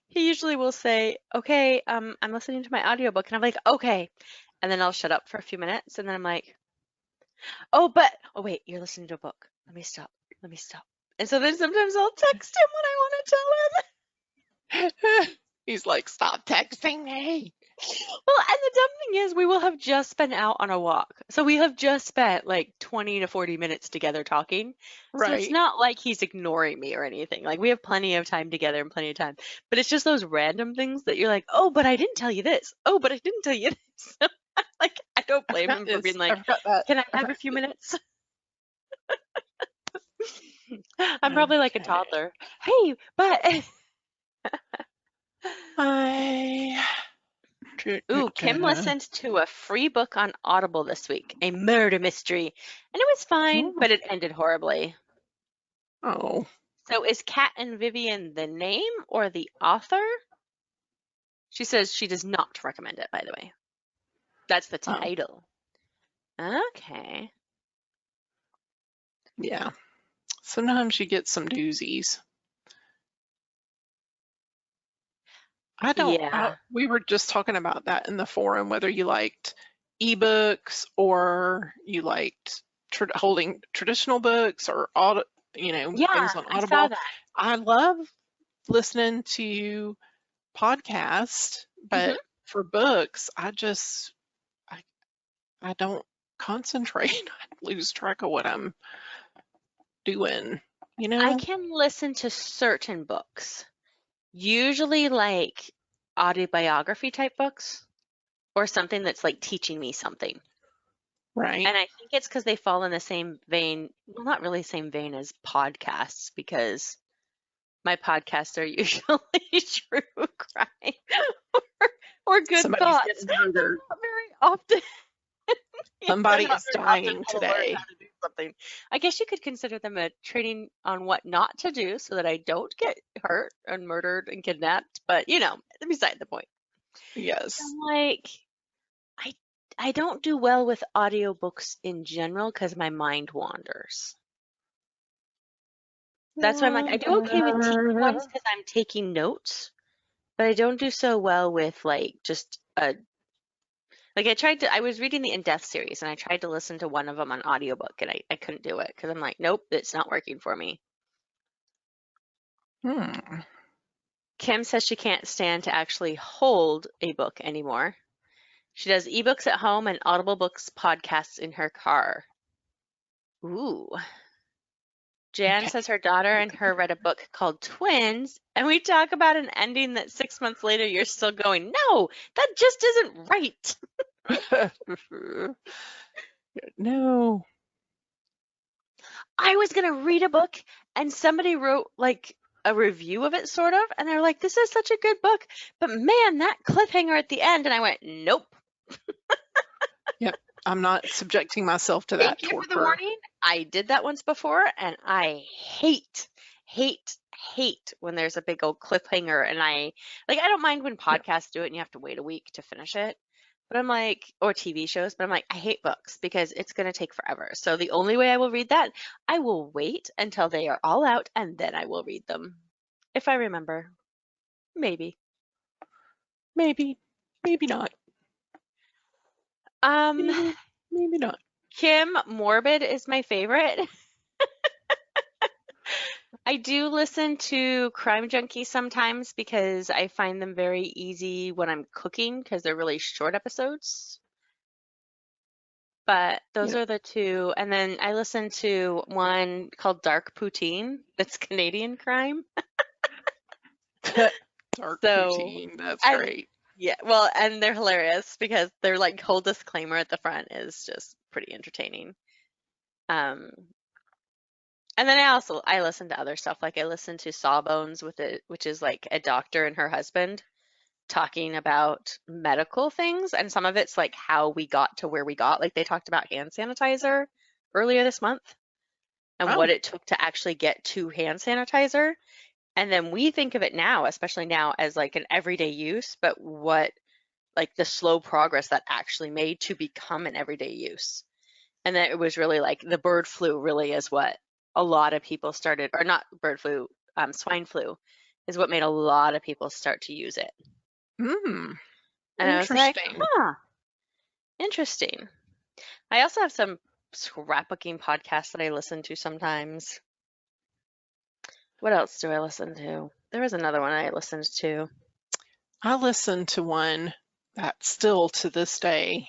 [SPEAKER 2] He usually will say, "Okay, I'm listening to my audiobook," and I'm like, "Okay," and then I'll shut up for a few minutes, and then I'm like, "Oh, wait, you're listening to a book. Let me stop. Let me stop." And so then sometimes I'll text him when I want to tell him.
[SPEAKER 1] He's like, stop texting me.
[SPEAKER 2] Well, and the dumb thing is, we will have just been out on a walk. So we have just spent like 20 to 40 minutes together talking. So it's
[SPEAKER 1] Right.
[SPEAKER 2] not like he's ignoring me or anything. Like we have plenty of time together and plenty of time. But it's just those random things that you're like, oh, but I didn't tell you this. Oh, but I didn't tell you this. Like, I don't blame him for being like, can I have a few minutes? I'm probably like a toddler. Hey, but... Ooh, Kim listened to a free book on Audible this week, a murder mystery, and it was fine, but it ended horribly.
[SPEAKER 1] Oh.
[SPEAKER 2] So is Kat and Vivian the name or the author? She says she does not recommend it, by the way. That's the title. Okay.
[SPEAKER 1] Yeah. Sometimes you get some doozies. I don't.
[SPEAKER 2] Yeah.
[SPEAKER 1] We were just talking about that in the forum, whether you liked ebooks or you liked holding traditional books or things on
[SPEAKER 2] I
[SPEAKER 1] Audible.
[SPEAKER 2] saw that.
[SPEAKER 1] I love listening to podcasts, but for books, I don't concentrate. I lose track of what I'm doing. You know?
[SPEAKER 2] I can listen to certain books, usually like autobiography type books or something that's like teaching me something.
[SPEAKER 1] Right.
[SPEAKER 2] And I think it's because they fall in the same vein, well, not really same vein as podcasts, because my podcasts are usually true crime or good
[SPEAKER 1] Somebody's
[SPEAKER 2] thoughts.
[SPEAKER 1] getting murdered.
[SPEAKER 2] Not very often.
[SPEAKER 1] Somebody
[SPEAKER 2] They're
[SPEAKER 1] is
[SPEAKER 2] not often
[SPEAKER 1] dying
[SPEAKER 2] how to learn
[SPEAKER 1] today.
[SPEAKER 2] how to do something. I guess you could consider them a training on what not to do so that I don't get hurt and murdered and kidnapped. But you know, beside the point.
[SPEAKER 1] Yes.
[SPEAKER 2] I'm like, I I don't do well with audiobooks in general because my mind wanders. That's why I'm like, I do okay with TV ones because I'm taking notes, but I don't do so well with like just a like I was reading the In Death series and I tried to listen to one of them on audiobook and I couldn't do it because I'm like, nope, it's not working for me.
[SPEAKER 1] Hmm.
[SPEAKER 2] Kim says she can't stand to actually hold a book anymore. She does ebooks at home and Audible books podcasts in her car. Ooh. Jan
[SPEAKER 1] Okay.
[SPEAKER 2] says her daughter and her read a book called Twins, and we talk about an ending that 6 months later you're still going, no, that just isn't right.
[SPEAKER 1] No.
[SPEAKER 2] I was going to read a book and somebody wrote like a review of it, sort of, and they're like, this is such a good book, but man, that cliffhanger at the end. And I went, nope.
[SPEAKER 1] Yep. I'm not subjecting myself to that
[SPEAKER 2] Thank you for the
[SPEAKER 1] torture.
[SPEAKER 2] warning. I did that once before, and I hate, hate, hate when there's a big old cliffhanger. And I don't mind when
[SPEAKER 1] Yeah.
[SPEAKER 2] podcasts do it and you have to wait a week to finish it. But I'm like, or TV shows, but I'm like, I hate books because it's going to take forever. So the only way I will read that, I will wait until they are all out and then I will read them. If I remember. Maybe.
[SPEAKER 1] Maybe. Maybe not.
[SPEAKER 2] Um,
[SPEAKER 1] Maybe not.
[SPEAKER 2] Kim, Morbid is my favorite. I do listen to Crime Junkie sometimes because I find them very easy when I'm cooking because they're really short episodes. But those
[SPEAKER 1] Yep.
[SPEAKER 2] are the two. And then I listen to one called Dark Poutine that's Canadian crime.
[SPEAKER 1] Dark
[SPEAKER 2] So,
[SPEAKER 1] poutine. That's
[SPEAKER 2] and
[SPEAKER 1] great.
[SPEAKER 2] yeah, well, and they're hilarious because their like whole disclaimer at the front is just pretty entertaining. Um, and then I listen to other stuff. Like I listen to Sawbones with it, which is like a doctor and her husband talking about medical things, and some of it's like how we got to where we got. Like they talked about hand sanitizer earlier this month and
[SPEAKER 1] Oh.
[SPEAKER 2] what it took to actually get to hand sanitizer. And then we think of it now, especially now, as like an everyday use, but what like the slow progress that actually made to become an everyday use. And that it was really like the bird flu really is what a lot of people started, or not bird flu, swine flu is what made a lot of people start to use it.
[SPEAKER 1] Hmm.
[SPEAKER 2] And I was like,
[SPEAKER 1] Interesting.
[SPEAKER 2] huh, interesting. I also have some scrapbooking podcasts that I listen to sometimes. What else do I listen to? There was another one I listened to.
[SPEAKER 1] I listened to one that still to this day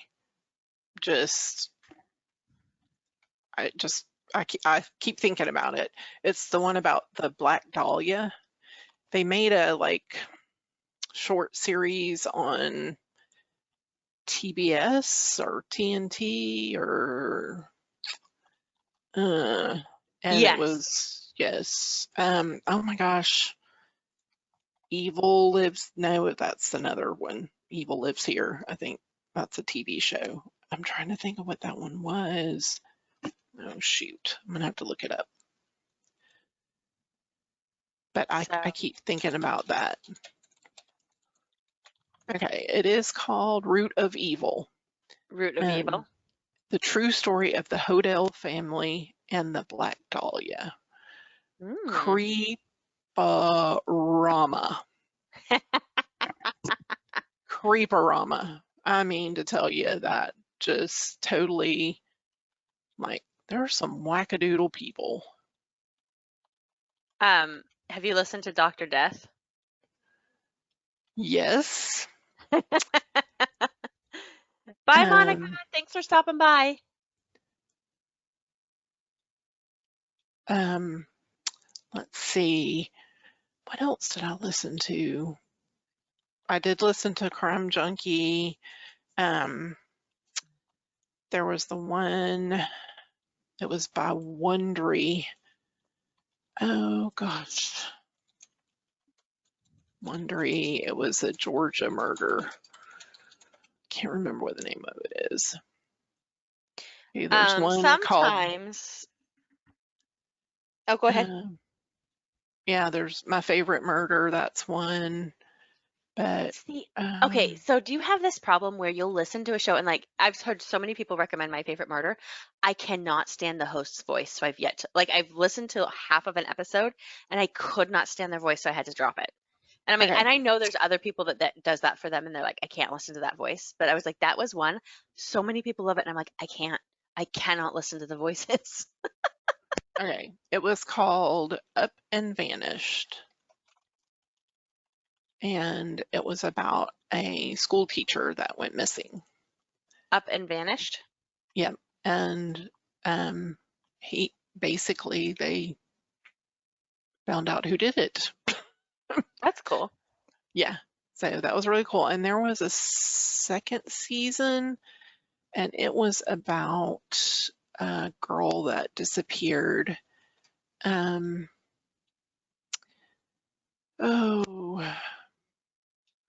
[SPEAKER 1] just I keep thinking about it. It's the one about the Black Dahlia. They made a like short series on TBS or TNT or and it
[SPEAKER 2] Yes.
[SPEAKER 1] was yes. Oh my gosh. Evil Lives, no, that's another one. Evil Lives Here. I think that's a TV show. I'm trying to think of what that one was. Oh shoot. I'm gonna have to look it up. But I
[SPEAKER 2] So,
[SPEAKER 1] keep thinking about that. Okay, it is called Root of Evil.
[SPEAKER 2] Root of
[SPEAKER 1] Um,
[SPEAKER 2] Evil.
[SPEAKER 1] the true story of the Hodel family and the Black Dahlia.
[SPEAKER 2] Mm.
[SPEAKER 1] Creeparama. Creeparama. I mean to tell you that just totally like there are some wackadoodle people.
[SPEAKER 2] Have you listened to Dr. Death?
[SPEAKER 1] Yes.
[SPEAKER 2] Bye, Monica.
[SPEAKER 1] Um,
[SPEAKER 2] Thanks for stopping by.
[SPEAKER 1] um, let's see. What else did I listen to? I did listen to Crime Junkie. Um, there was the one that was by Wondery. Oh gosh. Wondery. It was a Georgia murder. Can't remember what the name of it is. Okay, there's one called,
[SPEAKER 2] Sometimes. Oh, go ahead.
[SPEAKER 1] yeah, there's My Favorite Murder. That's one. But
[SPEAKER 2] See, okay, so do you have this problem where you'll listen to a show and like I've heard so many people recommend My Favorite Murder. I cannot stand the host's voice, so I've yet to like I've listened to half of an episode and I could not stand their voice, so I had to drop it. And I'm like,
[SPEAKER 1] okay,
[SPEAKER 2] and I know there's other people that does that for them, and they're like, I can't listen to that voice. But I was like, that was one. So many people love it, and I'm like, I can't. I cannot listen to the voices.
[SPEAKER 1] okay. It was called Up and Vanished. And it was about a school teacher that went missing.
[SPEAKER 2] Up and vanished.
[SPEAKER 1] Yep. And he basically, they found out who did it.
[SPEAKER 2] That's cool.
[SPEAKER 1] Yeah. So that was really cool. And there was a second season, and it was about a girl that disappeared. Oh,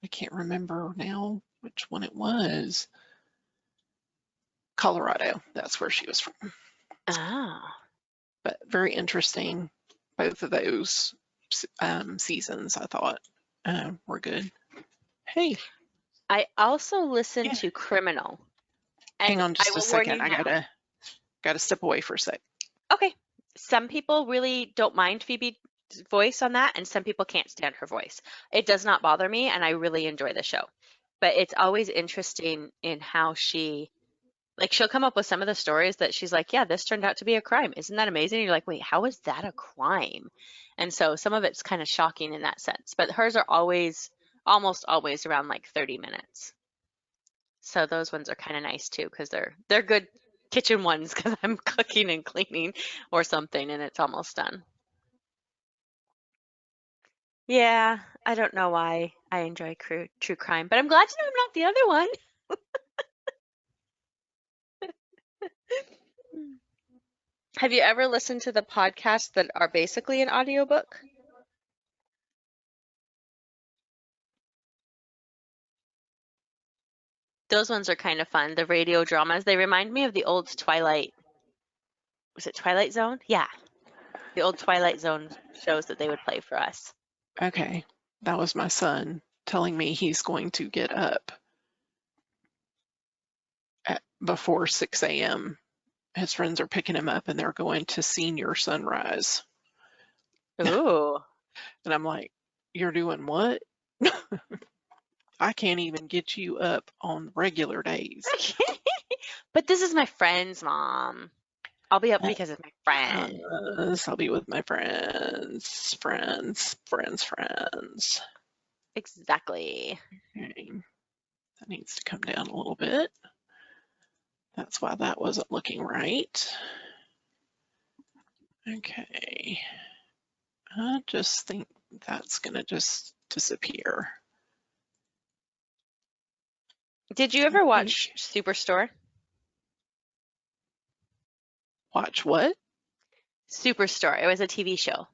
[SPEAKER 1] I can't remember now which one it was. Colorado, that's where she was from.
[SPEAKER 2] Oh.
[SPEAKER 1] But very interesting. Both of those seasons, I thought, were good. Hey,
[SPEAKER 2] I also listen
[SPEAKER 1] yeah.
[SPEAKER 2] to Criminal.
[SPEAKER 1] Hang
[SPEAKER 2] And
[SPEAKER 1] on just
[SPEAKER 2] I
[SPEAKER 1] a
[SPEAKER 2] will warn
[SPEAKER 1] second.
[SPEAKER 2] you
[SPEAKER 1] I
[SPEAKER 2] now.
[SPEAKER 1] gotta step away for a sec.
[SPEAKER 2] Okay. Some people really don't mind Phoebe's voice on that, and some people can't stand her voice. It does not bother me, and I really enjoy the show. But it's always interesting in how she'll come up with some of the stories that she's like, yeah, this turned out to be a crime. Isn't that amazing? And you're like, wait, how is that a crime? And so some of it's kind of shocking in that sense. But hers are almost always around like 30 minutes. So those ones are kind of nice too, because they're good kitchen ones because I'm cooking and cleaning or something and it's almost done. Yeah, I don't know why I enjoy true crime, but I'm glad to know I'm not the other one. Have you ever listened to the podcasts that are basically an audiobook? Those ones are kind of fun. The radio dramas, they remind me of the old Twilight. Was it Twilight Zone? Yeah, the old Twilight Zone shows that they would play for us.
[SPEAKER 1] Okay, that was my son telling me he's going to get up before 6 a.m. His friends are picking him up and they're going to senior sunrise.
[SPEAKER 2] Ooh.
[SPEAKER 1] And I'm like, you're doing what? I can't even get you up on regular days.
[SPEAKER 2] But this is my friend's mom. I'll be up because of my friend.
[SPEAKER 1] I'll be with my friends.
[SPEAKER 2] Exactly.
[SPEAKER 1] Okay. That needs to come down a little bit. That's why that wasn't looking right. Okay. I just think that's gonna just disappear.
[SPEAKER 2] Did you ever watch Superstore?
[SPEAKER 1] Watch what?
[SPEAKER 2] Superstore. It was a TV show.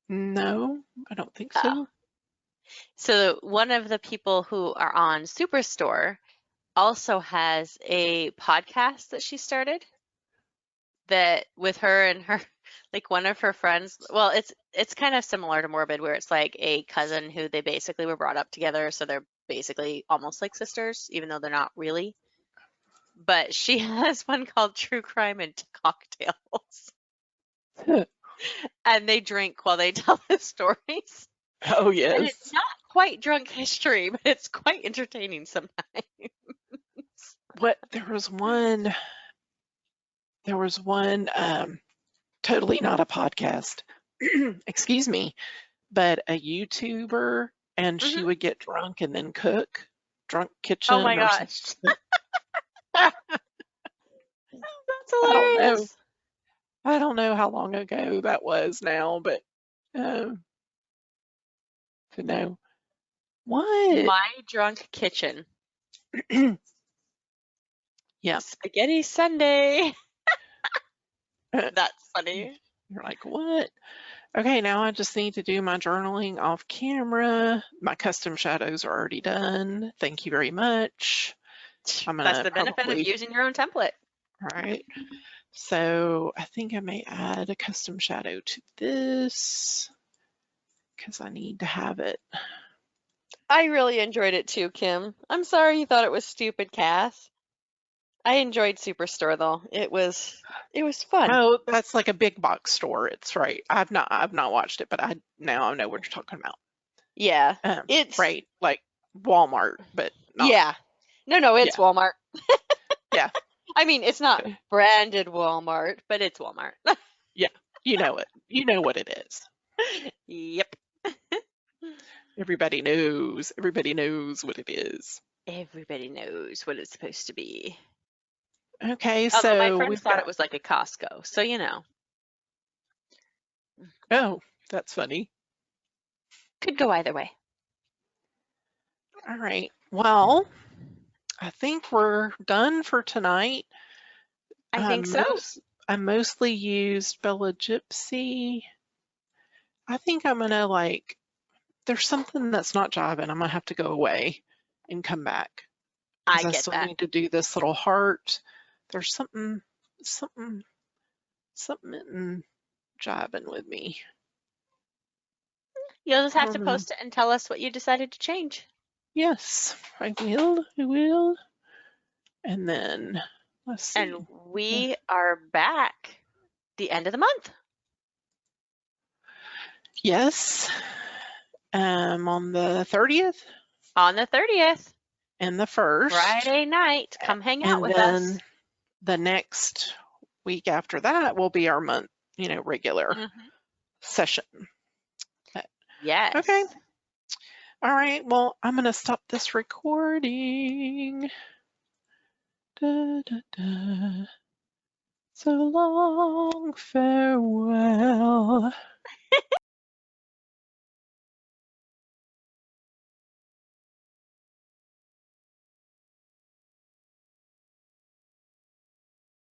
[SPEAKER 1] No, I don't think so.
[SPEAKER 2] Oh. So one of the people who are on Superstore also has a podcast that she started that with her and her like one of her friends. Well, it's kind of similar to Morbid where it's like a cousin who they basically were brought up together, so they're basically almost like sisters, even though they're not really. But she has one called True Crime and Cocktails. And they drink while they tell the stories.
[SPEAKER 1] Oh, yes.
[SPEAKER 2] And it's not quite drunk history, but it's quite entertaining sometimes.
[SPEAKER 1] What? There was one, totally not a podcast, excuse me, but a YouTuber, and she would get drunk and then cook. Drunk Kitchen.
[SPEAKER 2] Oh my gosh.
[SPEAKER 1] That's
[SPEAKER 2] hilarious.
[SPEAKER 1] I don't know how long ago that was now, but to know what?
[SPEAKER 2] My Drunk Kitchen.
[SPEAKER 1] Yeah.
[SPEAKER 2] Spaghetti Sunday. That's funny.
[SPEAKER 1] You're like, what? Okay, now I just need to do my journaling off camera. My custom shadows are already done. Thank you very much.
[SPEAKER 2] That's the benefit of using your own template.
[SPEAKER 1] All right. So I think I may add a custom shadow to this because I need to have it.
[SPEAKER 3] I really enjoyed it too, Kim. I'm sorry you thought it was stupid, Cass. I enjoyed Superstore though. It was fun.
[SPEAKER 1] Oh, that's like a big box store. It's right. I've not watched it, but now I know what you're talking about.
[SPEAKER 3] Yeah. It's
[SPEAKER 1] right, like Walmart, but not.
[SPEAKER 3] Yeah. No, it's
[SPEAKER 1] Yeah.
[SPEAKER 3] Walmart.
[SPEAKER 1] Yeah.
[SPEAKER 3] I mean, it's not branded Walmart, but it's Walmart.
[SPEAKER 1] Yeah. You know it. You know what it is.
[SPEAKER 3] Yep.
[SPEAKER 1] Everybody knows. Everybody knows what it is.
[SPEAKER 3] Everybody knows what it's supposed to be.
[SPEAKER 1] Okay,
[SPEAKER 3] Although
[SPEAKER 1] so
[SPEAKER 3] my friends
[SPEAKER 1] we've
[SPEAKER 3] thought
[SPEAKER 1] got.
[SPEAKER 3] it was like a Costco, so you know.
[SPEAKER 1] Oh, that's funny.
[SPEAKER 3] Could go either way.
[SPEAKER 1] All right. Well, I think we're done for tonight.
[SPEAKER 3] I think so.
[SPEAKER 1] I mostly used Bella Gypsy. I think I'm gonna there's something that's not jiving. I'm gonna have to go away and come back.
[SPEAKER 3] I
[SPEAKER 1] I
[SPEAKER 3] get
[SPEAKER 1] still
[SPEAKER 3] that.
[SPEAKER 1] need to do this little heart. There's something jiving with me.
[SPEAKER 3] You'll just have to post it and tell us what you decided to change.
[SPEAKER 1] Yes, I will. I will. And then let's see.
[SPEAKER 3] And we are back the end of the month.
[SPEAKER 1] Yes. On the 30th.
[SPEAKER 3] On the 30th.
[SPEAKER 1] And the 1st.
[SPEAKER 3] Friday night. Come hang out with us.
[SPEAKER 1] And then the next week after that will be our month, regular session.
[SPEAKER 3] Yes.
[SPEAKER 1] Okay. All right. Well, I'm going to stop this recording. Da, da, da. So long, farewell.